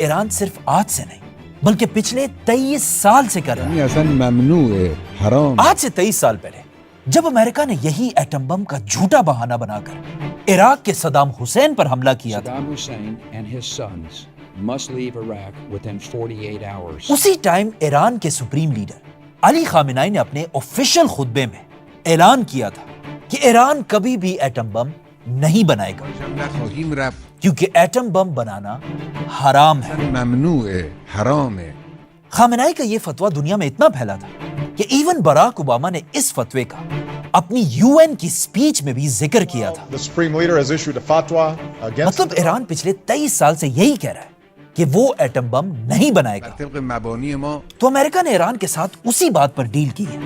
ایران صرف آج سے نہیں بلکہ پچھلے 23 سال سے کر رہا ہے. اصلا ممنوع ہے، حرام. آج سے 23 سال پہلے جب امریکہ نے یہی ایٹم بم کا جھوٹا بہانہ بنا کر عراق کے صدام حسین پر حملہ کیا تھا، Saddam Hussein and his sons must leave Iraq within 48 hours. اسی ٹائم ایران کے سپریم لیڈر علی خامنائی نے اپنے آفیشل خطبے میں اعلان کیا تھا کہ ایران کبھی بھی ایٹم بم نہیں بنائے گا نخواهیم رفت. کیونکہ ایٹم بم بنانا حرام ہے. ممنوع ہے، حرام ہے. خامنائی کا یہ فتویٰ دنیا میں اتنا پھیلا تھا کہ ایون براک اوباما نے اس فتوے کا اپنی UN کی سپیچ میں بھی ذکر کیا تھا. The Supreme Leader has issued a fatwa against مطلب ایران پچھلے 23 سال سے یہی کہہ رہا ہے کہ وہ ایٹم بم نہیں بنائے گا. طبق مبانی ما تو امریکہ نے ایران کے ساتھ اسی بات پر ڈیل کی ہے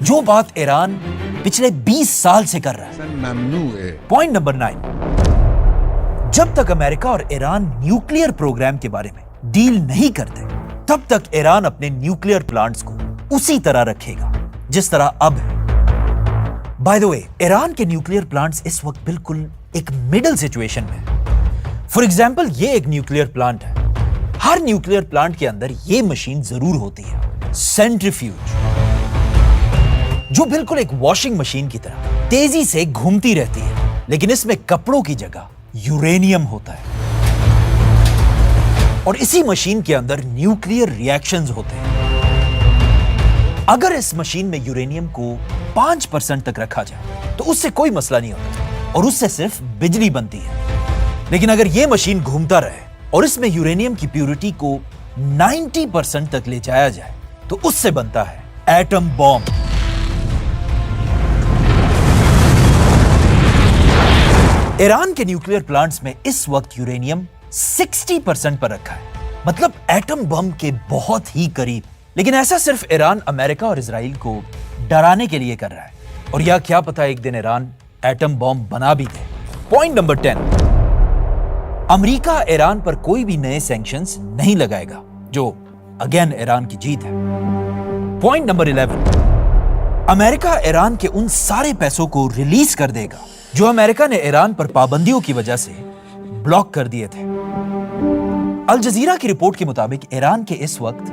جو بات ایران پچھلے 20 سال سے کر رہا ہے. اصلا ممنوع ہے. پوائنٹ نمبر 9، جب تک امریکہ اور ایران نیوکلیئر پروگرام کے بارے میں ڈیل نہیں کرتے تب تک ایران اپنے نیوکلیئر پلانٹس کو اسی طرح رکھے گا جس طرح اب ہے. بائی دا وے، ایران کے نیوکلیئر پلانٹس اس وقت بالکل ایک مڈل سچویشن میں ہے. فار ایگزامپل یہ ایک نیوکلیئر پلانٹ ہے. ہر نیوکلیئر پلانٹ کے اندر یہ مشین ضرور ہوتی ہے، سینٹریفیوج، جو بالکل ایک واشنگ مشین کی طرح تیزی سے گھومتی رہتی ہے، لیکن اس میں کپڑوں کی جگہ یورینیم ہوتا ہے اور اسی مشین کے اندر نیوکلیئر ری ایکشنز ہوتے ہیں. اگر اس مشین میں یورینیم کو 5% تک رکھا جائے تو اس سے کوئی مسئلہ نہیں ہوتا اور اس سے صرف بجلی بنتی ہے. لیکن اگر یہ مشین گھومتا رہے اور اس میں یورینیم کی پیورٹی کو 90% تک لے جایا جائے تو اس سے بنتا ہے ایٹم بم. ایران کے نیوکلیئر پلانٹس میں اس وقت یورینیم 60% پر رکھا ہے، مطلب ایٹم بم کے بہت ہی قریب. لیکن ایسا صرف ایران امریکہ اور اسرائیل کو ڈرانے کے لیے کر رہا ہے، اور یا کیا پتا ایک دن ایران ایٹم بم بنا بھی دے. پوائنٹ نمبر 10، امریکہ ایران پر کوئی بھی نئے سینکشنز نہیں لگائے گا، جو اگین ایران کی جیت ہے. پوائنٹ نمبر 11، امریکہ ایران کے ان سارے پیسوں کو ریلیز کر دے گا جو امریکہ نے ایران پر پابندیوں کی وجہ سے بلاک کر دیے تھے. الجزیرہ کی رپورٹ کے مطابق ایران کے اس وقت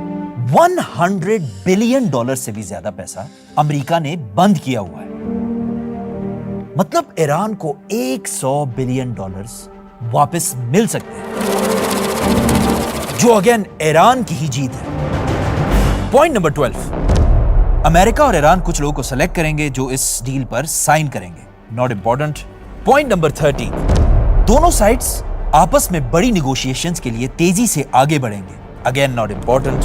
$100 بلین سے بھی زیادہ پیسہ امریکہ نے بند کیا ہوا ہے. مطلب ایران کو $100 بلین واپس مل سکتے ہیں، جو اگین ایران کی ہی جیت ہے. پوائنٹ نمبر 12، امریکہ اور ایران کچھ لوگوں کو سلیکٹ کریں گے جو اس ڈیل پر سائن کریں گے. Not important. پوائنٹ نمبر 13، دونوں سائڈز آپس میں بڑی نیگوشیشنز کے لیے تیزی سے آگے بڑھیں گے. Again not important.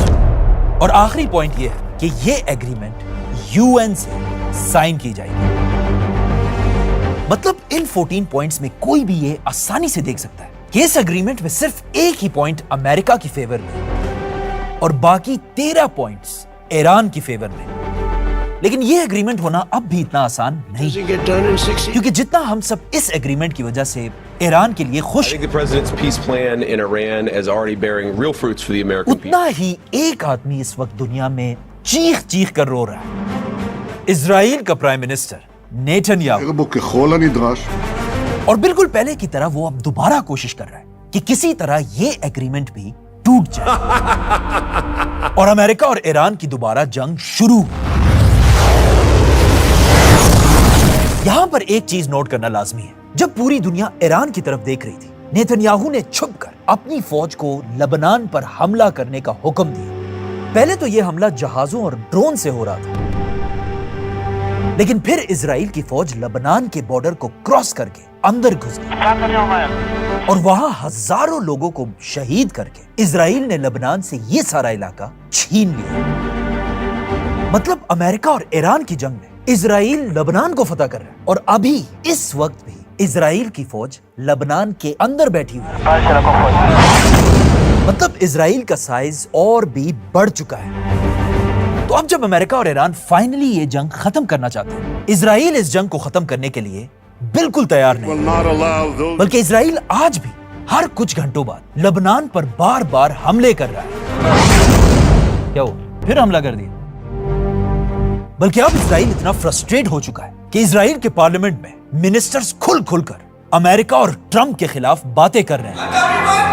اور آخری پوائنٹ یہ ہے کہ یہ ایگریمنٹ UN سے سائن کی جائے گی. مطلب ان 14 پوائنٹس میں کوئی بھی یہ آسانی سے دیکھ سکتا ہے کہ اس ایگریمنٹ میں صرف ایک ہی پوائنٹ امریکہ کی فیور میں اور باقی 13 پوائنٹس ایران کی فیور میں. لیکن یہ ایگریمنٹ ہونا اب بھی اتنا آسان نہیں، کیونکہ جتنا ہم سب اس ایگریمنٹ کی وجہ سے ایران کے لیے خوش ہیں، اتنا ہی ایک آدمی اس وقت دنیا میں چیخ چیخ کر رو رہا ہے. اسرائیل کا پرائم منسٹر نیتن یاہو. اور بالکل پہلے کی طرح وہ اب دوبارہ کوشش کر رہا ہے کہ کسی طرح یہ ایگریمنٹ بھی ٹوٹ جائے اور امریکہ اور ایران کی دوبارہ جنگ شروع ہو. یہاں پر ایک چیز نوٹ کرنا لازمی ہے، جب پوری دنیا ایران کی طرف دیکھ رہی تھی، نیتن یاہو نے چھپ کر اپنی فوج کو لبنان پر حملہ کرنے کا حکم دیا. پہلے تو یہ حملہ جہازوں اور ڈرون سے ہو رہا تھا، لیکن پھر اسرائیل کی فوج لبنان کے بارڈر کو کراس کر کے اندر گھس گئی اور وہاں ہزاروں لوگوں کو شہید کر کے اسرائیل نے لبنان سے یہ سارا علاقہ چھین لیا. مطلب امریکہ اور ایران کی جنگ میں اسرائیل لبنان کو فتح کر رہا ہے اور ابھی اس وقت بھی اسرائیل کی فوج لبنان کے اندر بیٹھی ہوئی ہے. مطلب اسرائیل کا سائز اور بھی بڑھ چکا ہے. تو اب جب امریکہ اور ایران فائنلی یہ جنگ ختم کرنا چاہتے ہیں، اسرائیل اس جنگ کو ختم کرنے کے لیے بالکل تیار نہیں، بلکہ اسرائیل آج بھی ہر کچھ گھنٹوں بعد لبنان پر بار بار حملے کر رہا ہے. کیا ہو پھر حملہ کر دیا؟ بلکہ اب اسرائیل اتنا فرسٹریٹ ہو چکا ہے کہ اسرائیل کے پارلیمنٹ میں منسٹرز کھل کھل کر امریکہ اور ٹرمپ کے خلاف باتیں کر رہے ہیں.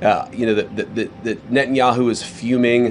that Netanyahu is fuming.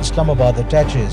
Islamabad attaches.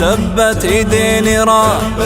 Tibet Aydin Iran